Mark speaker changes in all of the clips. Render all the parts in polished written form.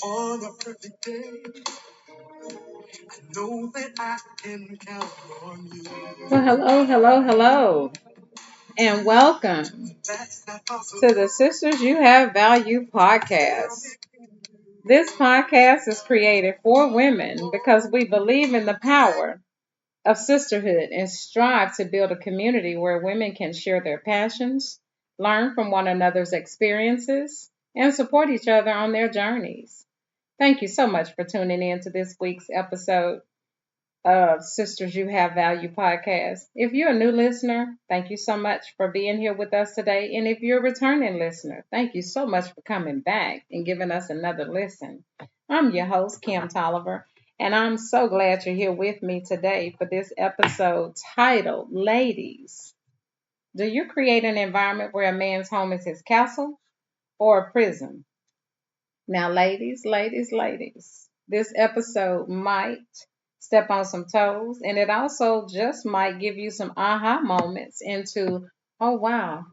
Speaker 1: On a perfect day, I know that I can count on you. Well, hello, and welcome to the Sisters You Have Value podcast. This podcast is created for women because we believe in the power of sisterhood and strive to build a community where women can share their passions, learn from one another's experiences, and support each other on their journeys. Thank you so much for tuning in to this week's episode of Sisters You Have Value podcast. If you're a new listener, thank you so much for being here with us today. And if you're a returning listener, thank you so much for coming back and giving us another listen. I'm your host, Kim Tolliver, and I'm so glad you're here with me today for this episode titled Ladies, do you create an environment where a man's home is his castle or a prison? Now, ladies, this episode might step on some toes, and it also just might give you some aha moments into, oh, wow,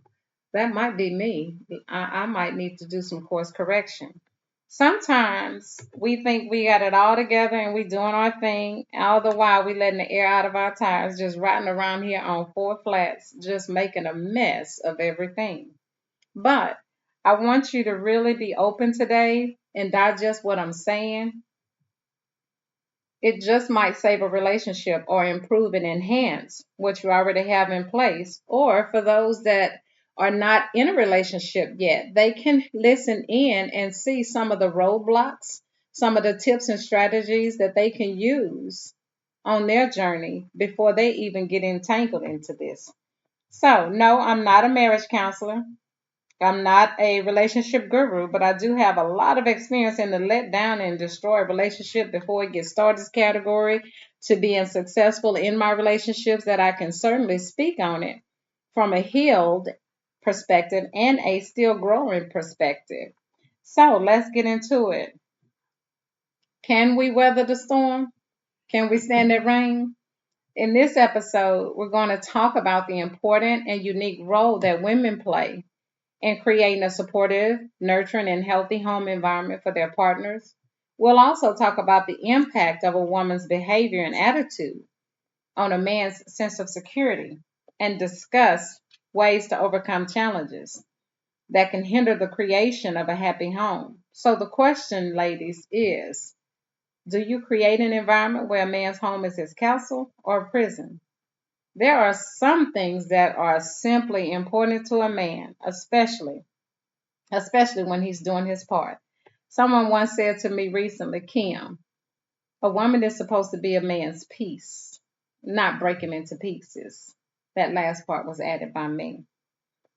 Speaker 1: that might be me. I might need to do some course correction. Sometimes we think we got it all together and we doing our thing, all the while we letting the air out of our tires, just riding around here on four flats, just making a mess of everything. But I want you to really be open today and digest what I'm saying. It just might save a relationship or improve and enhance what you already have in place. Or for those that are not in a relationship yet, they can listen in and see some of the roadblocks, some of the tips and strategies that they can use on their journey before they even get entangled into this. So, no, I'm not a marriage counselor. I'm not a relationship guru, but I do have a lot of experience in the let down and destroy a relationship before it gets started category to being successful in my relationships that I can certainly speak on it from a healed perspective and a still growing perspective. So let's get into it. Can we weather the storm? Can we stand the rain? In this episode, we're going to talk about the important and unique role that women play and creating a supportive, nurturing, and healthy home environment for their partners. We'll also talk about the impact of a woman's behavior and attitude on a man's sense of security and discuss ways to overcome challenges that can hinder the creation of a happy home. So, the question, ladies, is do you create an environment where a man's home is his castle or a prison? There are some things that are simply important to a man, especially when he's doing his part. Someone once said to me recently, Kim, a woman is supposed to be a man's peace, not break him into pieces. That last part was added by me.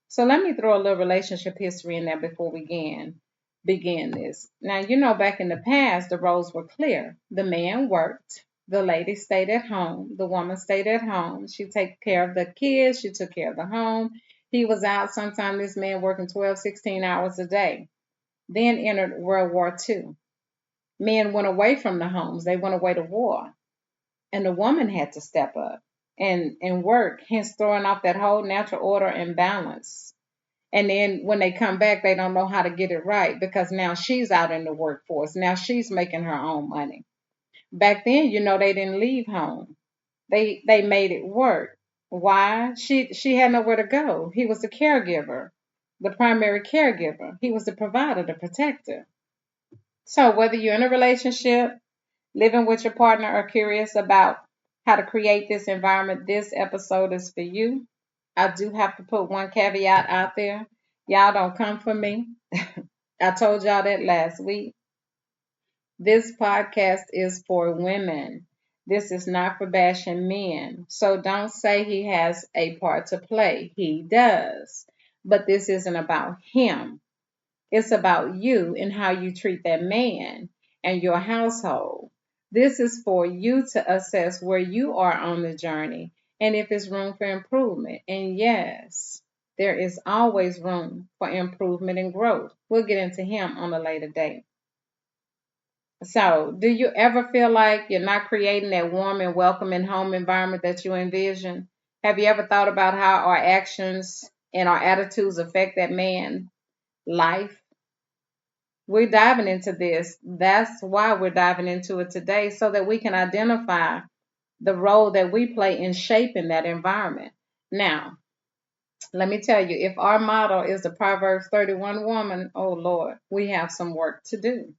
Speaker 1: So let me throw a little relationship history in there before we begin this. Now, back in the past, the roles were clear. The man worked, the lady stayed at home, the woman stayed at home. She took care of the kids, she took care of the home. He was out, sometimes this man working 12, 16 hours a day. Then entered World War II. Men went away from the homes, they went away to war. And the woman had to step up and work, hence throwing off that whole natural order and balance. And then when they come back, they don't know how to get it right because now she's out in the workforce. Now she's making her own money. Back then, they didn't leave home. They made it work. Why? She had nowhere to go. He was the caregiver, the primary caregiver. He was the provider, the protector. So whether you're in a relationship, living with your partner, or curious about how to create this environment, this episode is for you. I do have to put one caveat out there. Y'all don't come for me. I told y'all that last week. This podcast is for women. This is not for bashing men. So don't say he has a part to play. He does. But this isn't about him. It's about you and how you treat that man and your household. This is for you to assess where you are on the journey and if there's room for improvement. And yes, there is always room for improvement and growth. We'll get into him on a later date. So, do you ever feel like you're not creating that warm and welcoming home environment that you envision? Have you ever thought about how our actions and our attitudes affect that man's life? We're diving into this. That's why we're diving into it today, so that we can identify the role that we play in shaping that environment. Now, let me tell you, if our model is the Proverbs 31 woman, oh Lord, we have some work to do.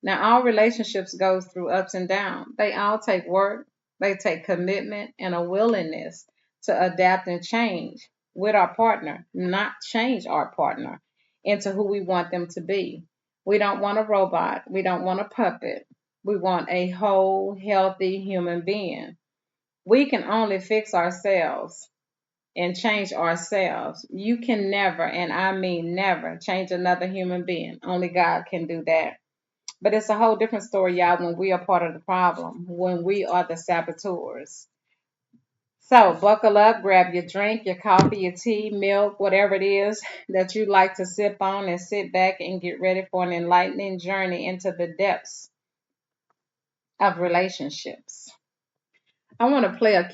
Speaker 1: Now, all relationships go through ups and downs. They all take work, they take commitment and a willingness to adapt and change with our partner, not change our partner into who we want them to be. We don't want a robot, we don't want a puppet. We want a whole, healthy human being. We can only fix ourselves and change ourselves. You can never, and I mean never, change another human being. Only God can do that. But it's a whole different story, y'all, when we are part of the problem, when we are the saboteurs. So buckle up, grab your drink, your coffee, your tea, milk, whatever it is that you like to sip on, and sit back and get ready for an enlightening journey into the depths of relationships. I want to play a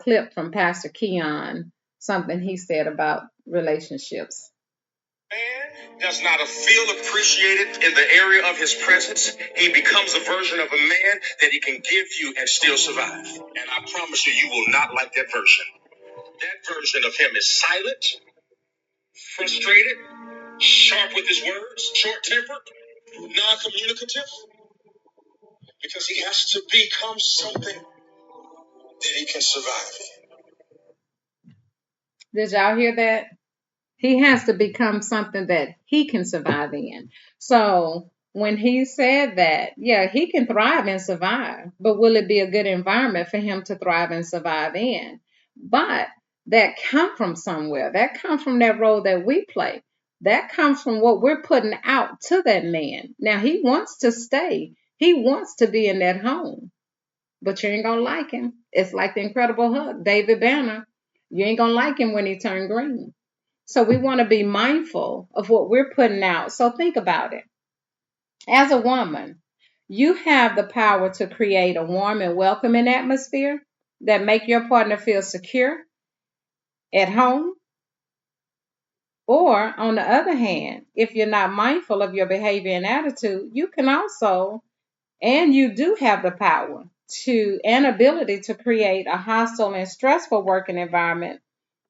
Speaker 1: clip from Pastor Keon, something he said about relationships. Man does not feel appreciated in the area of his presence. He becomes a version of a man that he can give you and still survive. And I promise you, you will not like that version. That version of him is silent, frustrated, sharp with his words, short-tempered, non-communicative, because he has to become something that he can survive in. Did y'all hear that? He has to become something that he can survive in. So when he said that, yeah, he can thrive and survive, but will it be a good environment for him to thrive and survive in? But that come from somewhere. That comes from that role that we play. That comes from what we're putting out to that man. Now he wants to stay. He wants to be in that home, but you ain't gonna like him. It's like the Incredible Hulk, David Banner. You ain't gonna like him when he turned green. So we want to be mindful of what we're putting out. So think about it. As a woman, you have the power to create a warm and welcoming atmosphere that make your partner feel secure at home. Or on the other hand, if you're not mindful of your behavior and attitude, you can also, and you do have the power to and ability to create a hostile and stressful working environment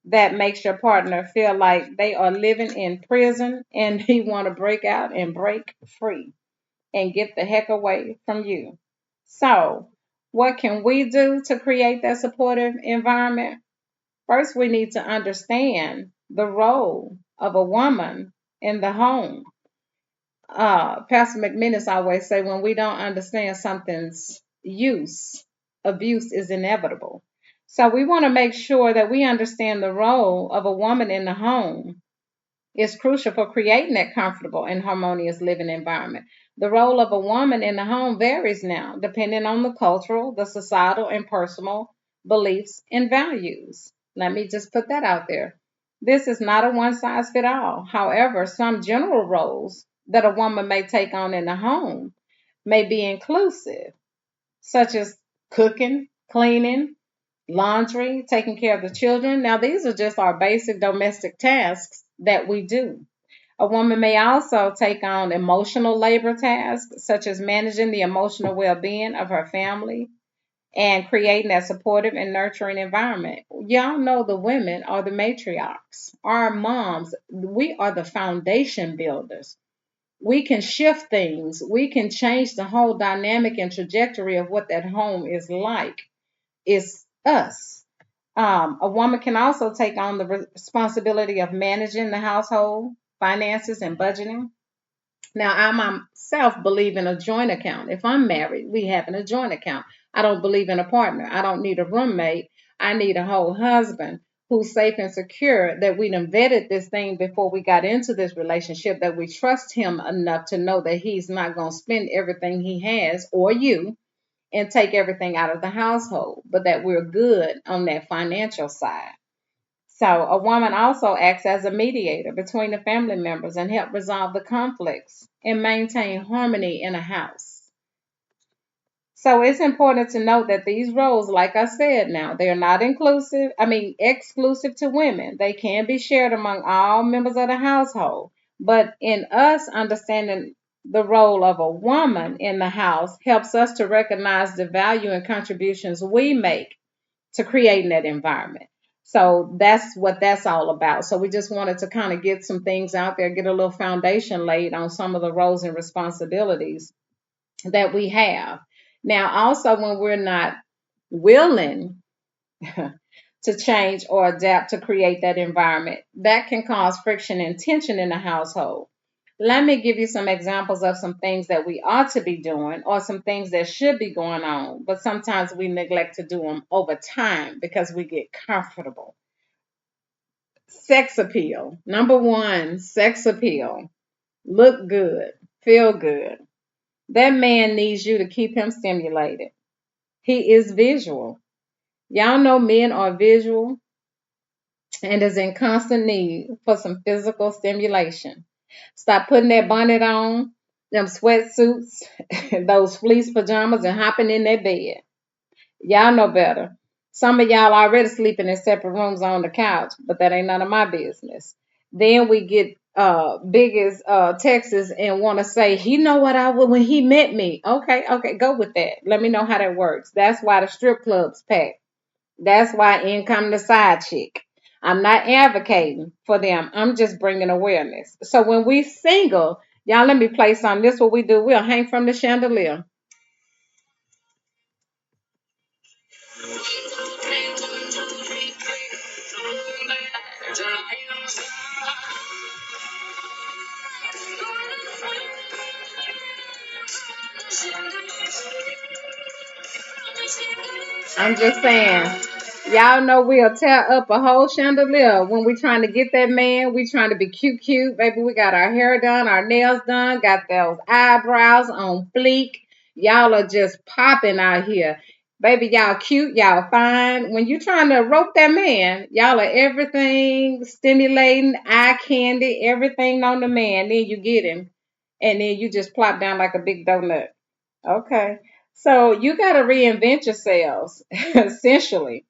Speaker 1: that makes your partner feel like they are living in prison and they want to break out and break free and get the heck away from you. So, what can we do to create that supportive environment? First, we need to understand the role of a woman in the home. Pastor McMinnis always say, when we don't understand something's use, abuse is inevitable. So we want to make sure that we understand the role of a woman in the home is crucial for creating that comfortable and harmonious living environment. The role of a woman in the home varies now, depending on the cultural, the societal, and personal beliefs and values. Let me just put that out there. This is not a one size fits all. However, some general roles that a woman may take on in the home may be inclusive, such as cooking, cleaning, laundry, taking care of the children. Now, these are just our basic domestic tasks that we do. A woman may also take on emotional labor tasks, such as managing the emotional well being of her family and creating that supportive and nurturing environment. Y'all know the women are the matriarchs, our moms. We are the foundation builders. We can shift things, we can change the whole dynamic and trajectory of what that home is like. It's us. A woman can also take on the responsibility of managing the household, finances, and budgeting. Now, I myself believe in a joint account. If I'm married, we have a joint account. I don't believe in a partner. I don't need a roommate. I need a whole husband who's safe and secure, that we done vetted this thing before we got into this relationship, that we trust him enough to know that he's not going to spend everything he has, or you, and take everything out of the household, but that we're good on that financial side. So a woman also acts as a mediator between the family members and help resolve the conflicts and maintain harmony in a house. So it's important to note that these roles, like I said now, they're not exclusive to women. They can be shared among all members of the household, But in us understanding the role of a woman in the house helps us to recognize the value and contributions we make to creating that environment. So that's what that's all about. So we just wanted to kind of get some things out there, get a little foundation laid on some of the roles and responsibilities that we have. Now, also, when we're not willing to change or adapt to create that environment, that can cause friction and tension in the household. Let me give you some examples of some things that we ought to be doing or some things that should be going on, but sometimes we neglect to do them over time because we get comfortable. Sex appeal. Number one, sex appeal. Look good, feel good. That man needs you to keep him stimulated. He is visual. Y'all know men are visual and is in constant need for some physical stimulation. Stop putting that bonnet on, them sweatsuits, those fleece pajamas, and hopping in that bed. Y'all know better. Some of y'all already sleeping in separate rooms on the couch, but that ain't none of my business. Then we get big as Texas and want to say, he know what I would when he met me. Okay, go with that. Let me know how that works. That's why the strip clubs pack. That's why in come the side chick. I'm not advocating for them. I'm just bringing awareness. So when we single, y'all let me play something. This is what we do. We'll hang from the chandelier. I'm just saying. Y'all know we'll tear up a whole chandelier when we trying to get that man. We trying to be cute. Baby, we got our hair done, our nails done, got those eyebrows on fleek. Y'all are just popping out here. Baby, y'all cute, y'all fine. When you trying to rope that man, y'all are everything stimulating, eye candy, everything on the man. Then you get him, and then you just plop down like a big donut. Okay. So you got to reinvent yourselves, essentially.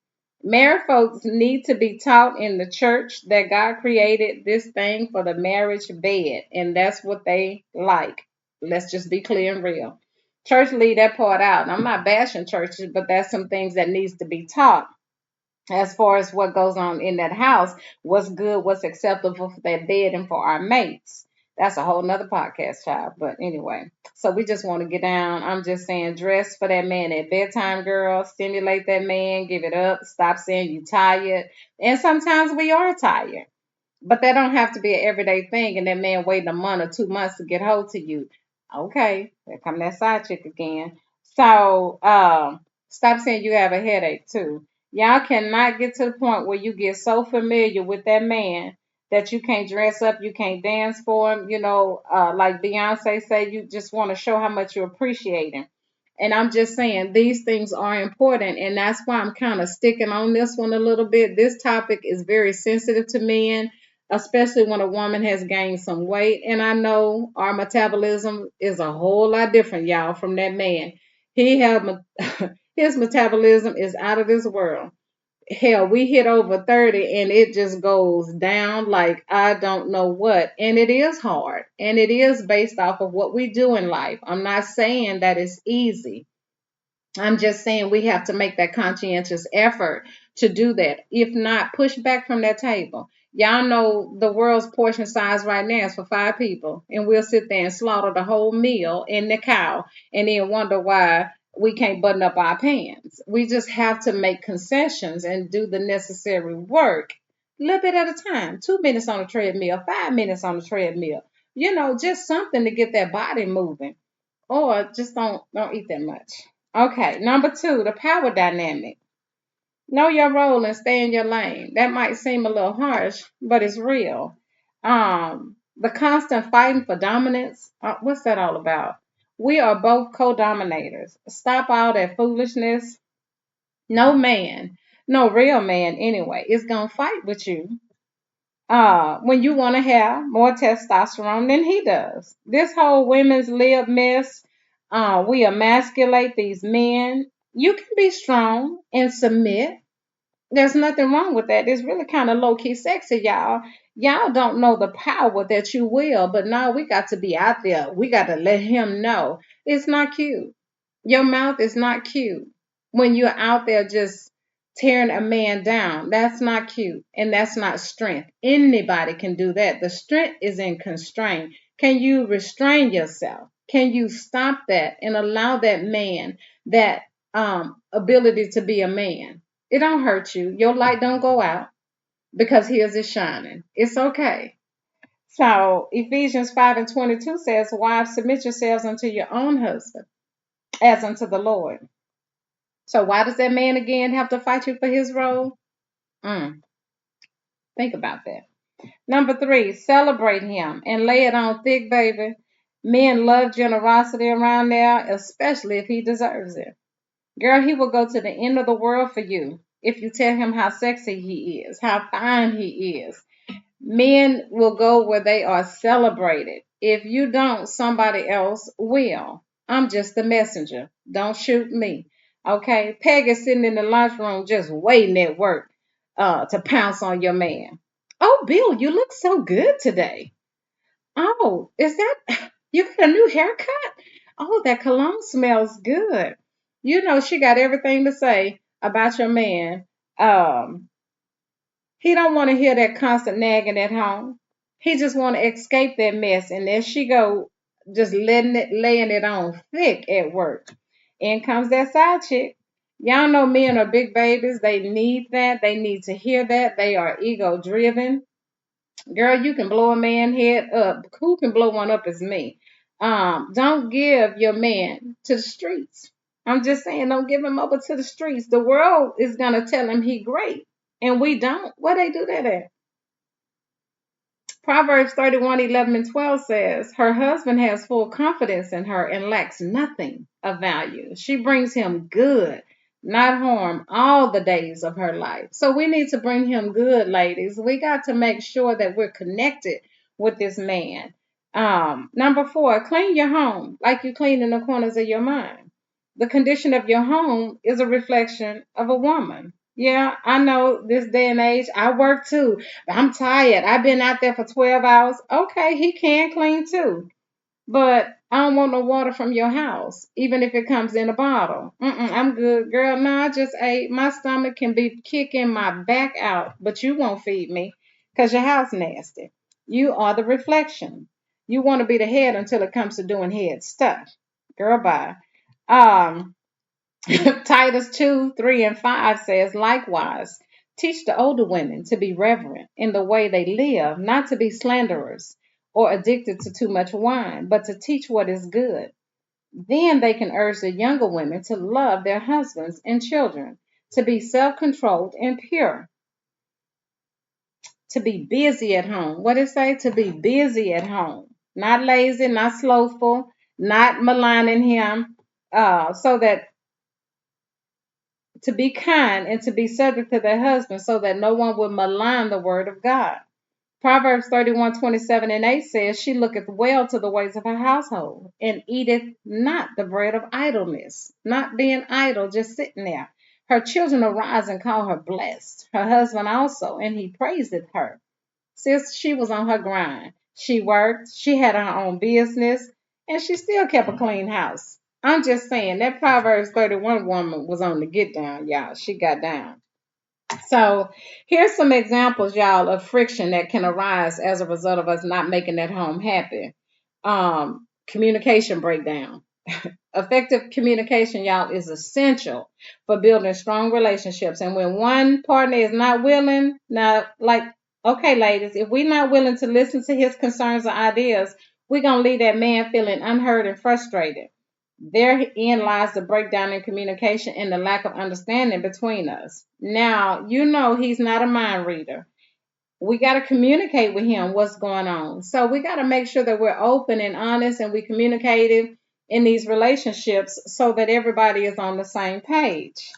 Speaker 1: Married folks need to be taught in the church that God created this thing for the marriage bed, and that's what they like. Let's just be clear and real. Church leave that part out. And I'm not bashing churches, but that's some things that needs to be taught as far as what goes on in that house, what's good, what's acceptable for that bed and for our mates. That's a whole nother podcast, child. But anyway, so we just want to get down. I'm just saying, dress for that man at bedtime, girl. Stimulate that man. Give it up. Stop saying you tired. And sometimes we are tired. But that don't have to be an everyday thing, and that man waiting a month or 2 months to get hold to you. Okay, there come that side chick again. So stop saying you have a headache too. Y'all cannot get to the point where you get so familiar with that man that you can't dress up, you can't dance for him. You know, like Beyonce say, you just want to show how much you appreciate him. And I'm just saying these things are important, and that's why I'm kind of sticking on this one a little bit. This topic is very sensitive to men, especially when a woman has gained some weight. And I know our metabolism is a whole lot different, y'all, from that man. He have his metabolism is out of this world. Hell, we hit over 30 and it just goes down like I don't know what. And it is hard. And it is based off of what we do in life. I'm not saying that it's easy. I'm just saying we have to make that conscientious effort to do that. If not, push back from that table. Y'all know the world's portion size right now is for 5 people, and we'll sit there and slaughter the whole meal in the cow and then wonder why we can't button up our pants. We just have to make concessions and do the necessary work a little bit at a time. 2 minutes on the treadmill, 5 minutes on the treadmill. You know, just something to get that body moving. Or just don't eat that much. Okay, number two, the power dynamic. Know your role and stay in your lane. That might seem a little harsh, but it's real. The constant fighting for dominance. What's that all about? We are both co-dominators. Stop all that foolishness. No man, no real man anyway, is gonna fight with you when you want to have more testosterone than he does. This whole women's lib mess, we emasculate these men. You can be strong and submit There's nothing wrong with that. It's really kind of low key sexy, y'all. Y'all don't know the power that you will, but now we got to be out there. We got to let him know it's not cute. Your mouth is not cute when you're out there just tearing a man down. That's not cute and that's not strength. Anybody can do that. The strength is in constraint. Can you restrain yourself? Can you stop that and allow that man that ability to be a man? It don't hurt you. Your light don't go out because his is shining. It's okay. So Ephesians 5:22 says, wives, submit yourselves unto your own husband as unto the Lord. So why does that man again have to fight you for his role? Think about that. Number 3, celebrate him and lay it on thick, baby. Men love generosity around there, especially if he deserves it. Girl, he will go to the end of the world for you if you tell him how sexy he is, how fine he is. Men will go where they are celebrated. If you don't, somebody else will. I'm just the messenger. Don't shoot me. Okay? Peg is sitting in the lunchroom just waiting at work to pounce on your man. Oh, Bill, you look so good today. Oh, is that you got a new haircut? Oh, that cologne smells good. You know she got everything to say about your man. He don't want to hear that constant nagging at home. He just want to escape that mess, and there she go, just laying it on thick at work. In comes that side chick. Y'all know men are big babies. They need that. They need to hear that. They are ego driven. Girl, you can blow a man head up. Who can blow one up is me. Don't give your man to the streets. I'm just saying, don't give him over to the streets. The world is gonna tell him he great, and we don't. Where they do that at? Proverbs 31:11-12 says, her husband has full confidence in her and lacks nothing of value. She brings him good, not harm, all the days of her life. So we need to bring him good, ladies. We got to make sure that we're connected with this man. Number 4, clean your home like you clean in the corners of your mind. The condition of your home is a reflection of a woman. Yeah, I know this day and age. I work too. I'm tired. I've been out there for 12 hours. Okay, he can clean too. But I don't want no water from your house, even if it comes in a bottle. I'm good, girl. No, I just ate. My stomach can be kicking my back out, but you won't feed me because your house nasty. You are the reflection. You want to be the head until it comes to doing head stuff. Girl, bye. Um, Titus 2:3-5 says, likewise, teach the older women to be reverent in the way they live, not to be slanderers or addicted to too much wine, but to teach what is good. Then they can urge the younger women to love their husbands and children, to be self controlled and pure, to be busy at home. What did it say? To be busy at home, not lazy, not slothful, not maligning him, so that to be kind and to be subject to their husband so that no one would malign the word of God. Proverbs 31:27-8 says, she looketh well to the ways of her household and eateth not the bread of idleness, not being idle, just sitting there. Her children arise and call her blessed, her husband also, and he praiseth her. Since she was on her grind, she worked, she had her own business, and she still kept a clean house. I'm just saying that Proverbs 31 woman was on the get down, y'all. She got down. So here's some examples, y'all, of friction that can arise as a result of us not making that home happy. Communication breakdown. Effective communication, y'all, is essential for building strong relationships. And when one partner is not willing, now, like, okay, ladies, if we're not willing to listen to his concerns or ideas, we're going to leave that man feeling unheard and frustrated. Therein lies the breakdown in communication and the lack of understanding between us. Now, you know he's not a mind reader. We got to communicate with him what's going on. So we got to make sure that we're open and honest and we communicative in these relationships so that everybody is on the same page.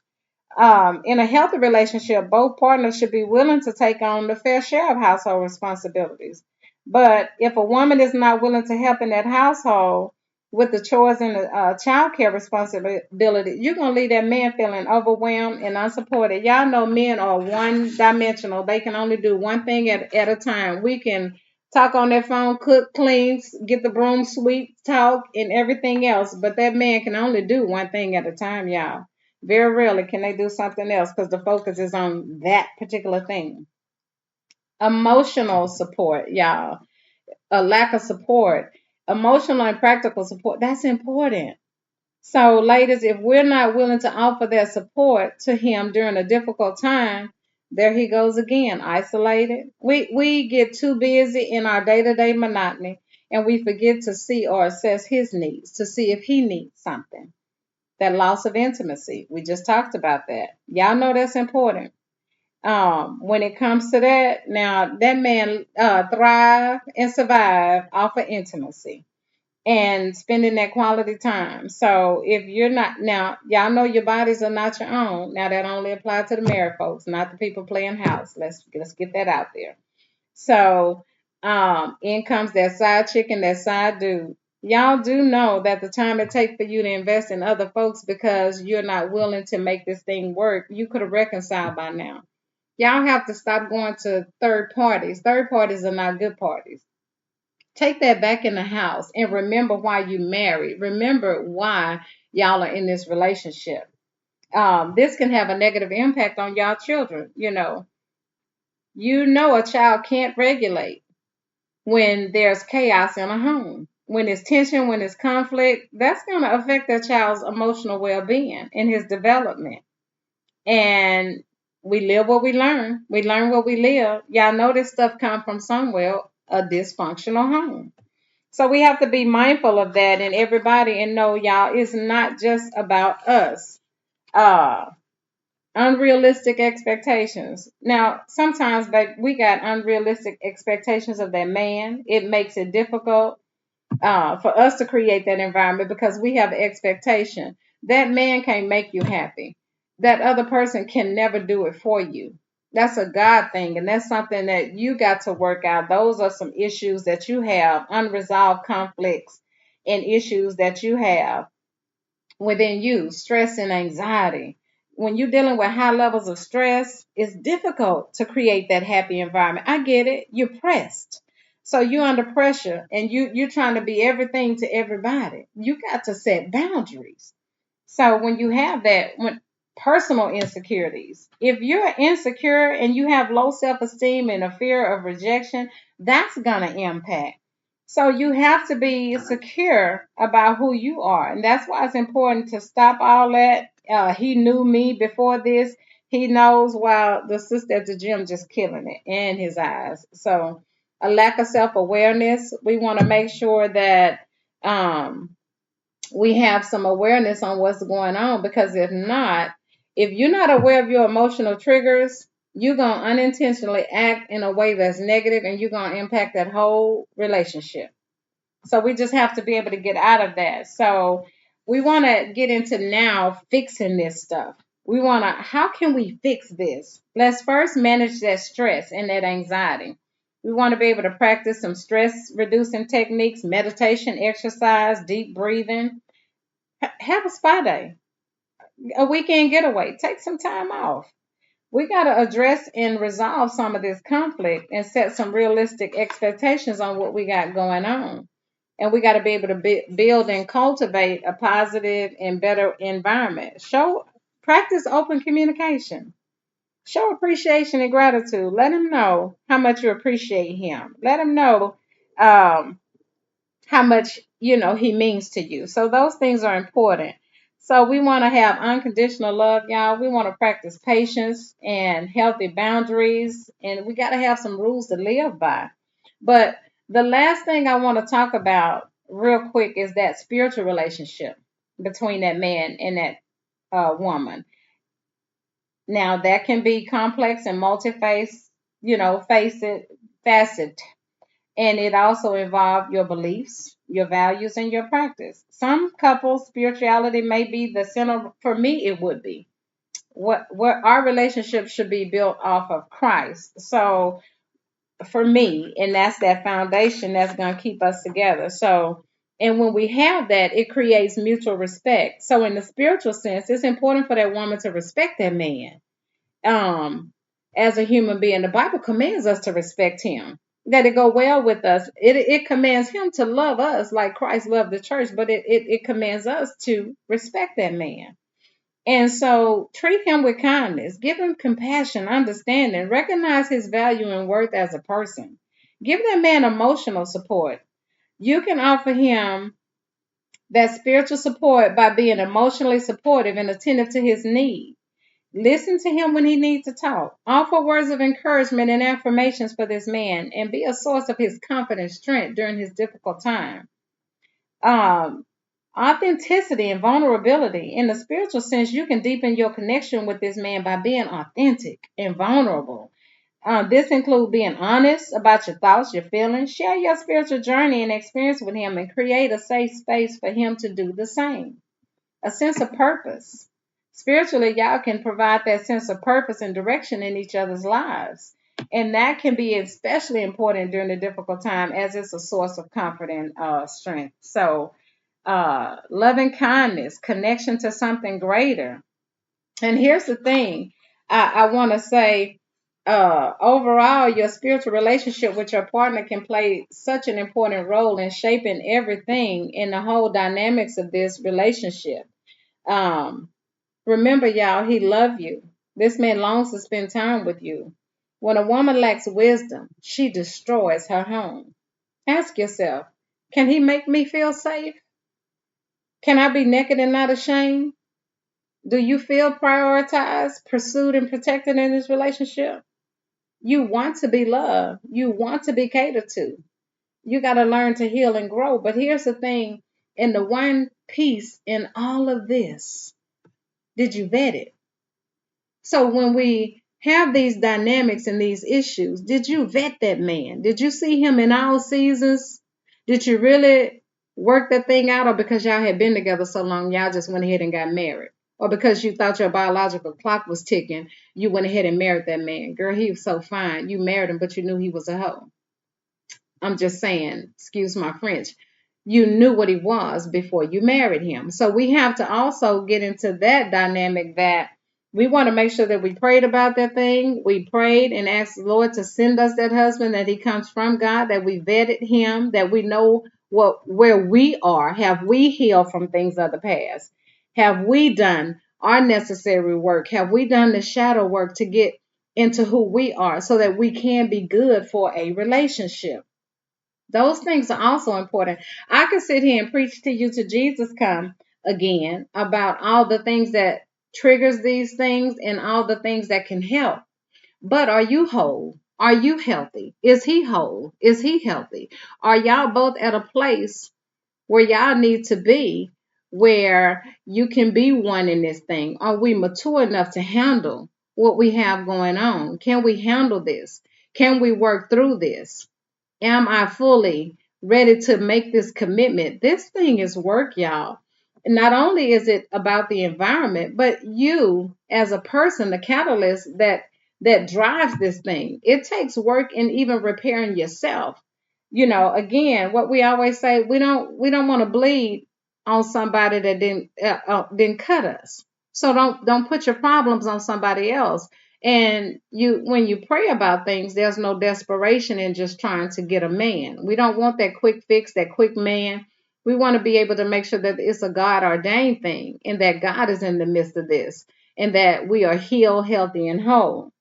Speaker 1: In a healthy relationship, both partners should be willing to take on the fair share of household responsibilities. But if a woman is not willing to help in that household, with the chores and the child care responsibility, you're going to leave that man feeling overwhelmed and unsupported. Y'all know men are one dimensional. They can only do one thing at a time. We can talk on their phone, cook, clean, get the broom sweep, talk, and everything else. But that man can only do one thing at a time, y'all. Very rarely can they do something else because the focus is on that particular thing. Emotional support, y'all. A lack of support, emotional and practical support, that's important. So, ladies, if we're not willing to offer that support to him during a difficult time, there he goes again, isolated. We get too busy in our day-to-day monotony and we forget to see or assess his needs, to see if he needs something. That loss of intimacy, we just talked about that. Y'all know that's important. When it comes to that, now that man thrive and survive off of intimacy and spending that quality time. So if you're not, now y'all know your bodies are not your own. Now that only applies to the married folks, not the people playing house. Let's get that out there. So in comes that side chick and that side dude. Y'all do know that the time it takes for you to invest in other folks because you're not willing to make this thing work, you could have reconciled by now. Y'all have to stop going to third parties. Third parties are not good parties. Take that back in the house and remember why you married. Remember why y'all are in this relationship. This can have a negative impact on y'all children. A child can't regulate when there's chaos in a home. When there's tension, when there's conflict, that's going to affect that child's emotional well-being and his development. And we live what we learn. We learn what we live. Y'all know this stuff comes from somewhere, a dysfunctional home. So we have to be mindful of that and everybody and know, y'all, it's not just about us. Unrealistic expectations. Now, sometimes we got unrealistic expectations of that man. It makes it difficult for us to create that environment because we have an expectation. That man can't make you happy. That other person can never do it for you. That's a God thing, and that's something that you got to work out. Those are some issues that you have, unresolved conflicts and issues that you have within you, stress and anxiety. When you're dealing with high levels of stress, it's difficult to create that happy environment. I get it. You're pressed. So you're under pressure and you're trying to be everything to everybody. You got to set boundaries. So when you have that, when personal insecurities, if you're insecure and you have low self-esteem and a fear of rejection, that's gonna impact. So you have to be secure about who you are, and that's why it's important to stop all that. He knew me before this. He knows while the sister at the gym just killing it in his eyes. So a lack of self-awareness. We want to make sure that we have some awareness on what's going on because if you're not aware of your emotional triggers, you're going to unintentionally act in a way that's negative and you're going to impact that whole relationship. So we just have to be able to get out of that. So we want to get into now fixing this stuff. How can we fix this? Let's first manage that stress and that anxiety. We want to be able to practice some stress reducing techniques, meditation, exercise, deep breathing. Have a spa day, a weekend getaway. Take some time off. We got to address and resolve some of this conflict and set some realistic expectations on what we got going on. And we got to be able to build and cultivate a positive and better environment. Practice open communication. Show appreciation and gratitude. Let him know how much you appreciate him. Let him know how much he means to you. So those things are important. So we want to have unconditional love, y'all. We want to practice patience and healthy boundaries, and we got to have some rules to live by. But the last thing I want to talk about real quick is that spiritual relationship between that man and that woman. Now that can be complex and faceted, and it also involves your beliefs, your values, and your practice. Some couples, spirituality may be the center. For me, it would be. What our relationship should be built off of Christ. So for me, and that's that foundation that's going to keep us together. So And when we have that, it creates mutual respect. So in the spiritual sense, it's important for that woman to respect that man. Um, as a human being, the Bible commands us to respect him, that it go well with us. It commands him to love us like Christ loved the church, but it commands us to respect that man. And so treat him with kindness, give him compassion, understanding, recognize his value and worth as a person. Give that man emotional support. You can offer him that spiritual support by being emotionally supportive and attentive to his needs. Listen to him when he needs to talk. Offer words of encouragement and affirmations for this man and be a source of his confidence, strength during his difficult time. Authenticity and vulnerability. In the spiritual sense, you can deepen your connection with this man by being authentic and vulnerable. This includes being honest about your thoughts, your feelings. Share your spiritual journey and experience with him and create a safe space for him to do the same. A sense of purpose. Spiritually, y'all can provide that sense of purpose and direction in each other's lives. And that can be especially important during a difficult time as it's a source of comfort and strength. So, loving kindness, connection to something greater. And here's the thing I want to say overall, your spiritual relationship with your partner can play such an important role in shaping everything in the whole dynamics of this relationship. Um, Remember, y'all, he loves you. This man longs to spend time with you. When a woman lacks wisdom, she destroys her home. Ask yourself, can he make me feel safe? Can I be naked and not ashamed? Do you feel prioritized, pursued, and protected in this relationship? You want to be loved. You want to be catered to. You got to learn to heal and grow. But here's the thing, in the one piece in all of this, did you vet it? So when we have these dynamics and these issues, did you vet that man? Did you see him in all seasons? Did you really work that thing out? Or because y'all had been together so long, y'all just went ahead and got married? Or because you thought your biological clock was ticking, you went ahead and married that man? Girl, he was so fine. You married him, but you knew he was a hoe. I'm just saying, excuse my French. You knew what he was before you married him. So we have to also get into that dynamic that we want to make sure that we prayed about that thing. We prayed and asked the Lord to send us that husband, that he comes from God, that we vetted him, that we know where we are. Have we healed from things of the past? Have we done our necessary work? Have we done the shadow work to get into who we are so that we can be good for a relationship? Those things are also important. I could sit here and preach to you to Jesus come again about all the things that triggers these things and all the things that can help. But are you whole? Are you healthy? Is he whole? Is he healthy? Are y'all both at a place where y'all need to be, where you can be one in this thing? Are we mature enough to handle what we have going on? Can we handle this? Can we work through this? Am I fully ready to make this commitment? This thing is work, y'all. Not only is it about the environment, but you as a person, the catalyst that drives this thing. It takes work in even repairing yourself. You know, again, what we always say, we don't want to bleed on somebody that didn't cut us. So don't put your problems on somebody else. And when you pray about things, there's no desperation in just trying to get a man. We don't want that quick fix, that quick man. We want to be able to make sure that it's a God ordained thing and that God is in the midst of this and that we are healed, healthy, and whole.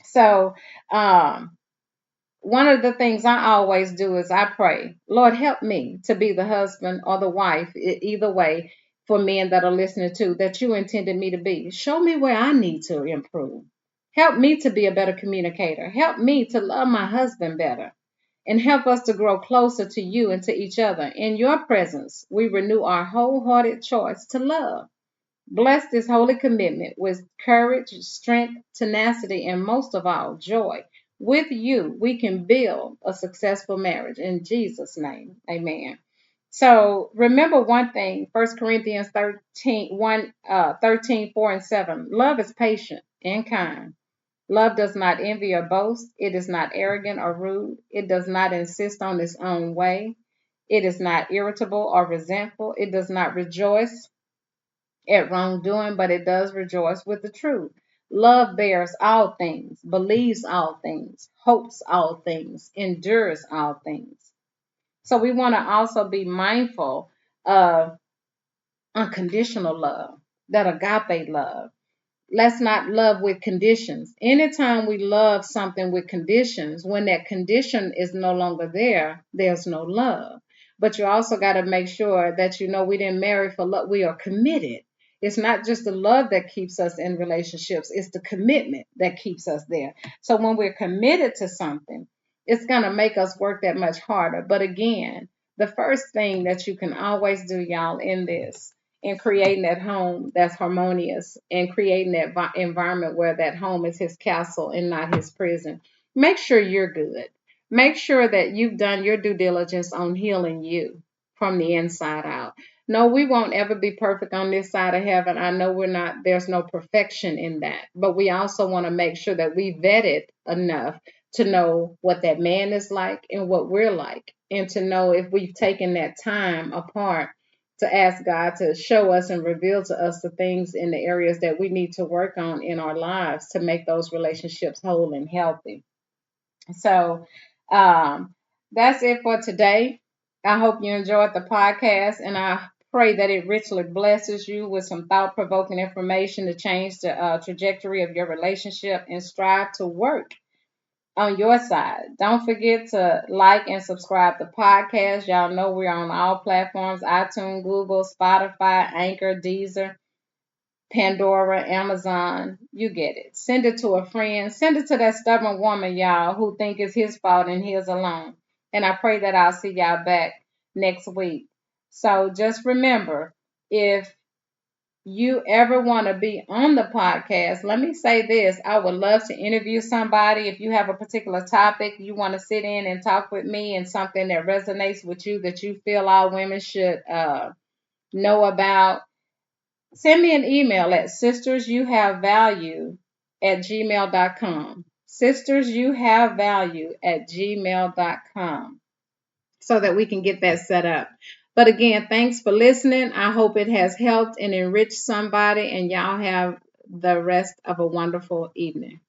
Speaker 1: So, one of the things I always do is I pray, Lord, help me to be the husband or the wife, either way, for men that are listening to, that you intended me to be. Show me where I need to improve. Help me to be a better communicator. Help me to love my husband better. And help us to grow closer to you and to each other. In your presence, we renew our wholehearted choice to love. Bless this holy commitment with courage, strength, tenacity, and most of all, joy. With you, we can build a successful marriage. In Jesus' name, amen. So remember one thing, 1 Corinthians 13, 4 and 7. Love is patient and kind. Love does not envy or boast. It is not arrogant or rude. It does not insist on its own way. It is not irritable or resentful. It does not rejoice at wrongdoing, but it does rejoice with the truth. Love bears all things, believes all things, hopes all things, endures all things. So we want to also be mindful of unconditional love, that agape love. Let's not love with conditions. Anytime we love something with conditions, when that condition is no longer there, there's no love. But you also got to make sure that you know we didn't marry for love. We are committed. It's not just the love that keeps us in relationships, it's the commitment that keeps us there. So when we're committed to something, it's going to make us work that much harder. But again, the first thing that you can always do, y'all, in this, in creating that home that's harmonious and creating that environment where that home is his castle and not his prison. Make sure you're good. Make sure that you've done your due diligence on healing you from the inside out. No, we won't ever be perfect on this side of heaven. I know we're not, there's no perfection in that. But we also want to make sure that we vetted enough to know what that man is like and what we're like, and to know if we've taken that time apart to ask God to show us and reveal to us the things in the areas that we need to work on in our lives to make those relationships whole and healthy. So that's it for today. I hope you enjoyed the podcast, and I pray that it richly blesses you with some thought provoking information to change the trajectory of your relationship and strive to work on your side. Don't forget to like and subscribe to podcast. Y'all know we're on all platforms: iTunes, Google, Spotify, Anchor, Deezer, Pandora, Amazon. You get it. Send it to a friend. Send it to that stubborn woman, y'all, who think it's his fault and his alone. And I pray that I'll see y'all back next week. So just remember, if you ever want to be on the podcast, let me say this. I would love to interview somebody. If you have a particular topic you want to sit in and talk with me, and something that resonates with you that you feel all women should know about, send me an email at sistersyouhavevalue@gmail.com. Sistersyouhavevalue@gmail.com, so that we can get that set up. But again, thanks for listening. I hope it has helped and enriched somebody, and y'all have the rest of a wonderful evening.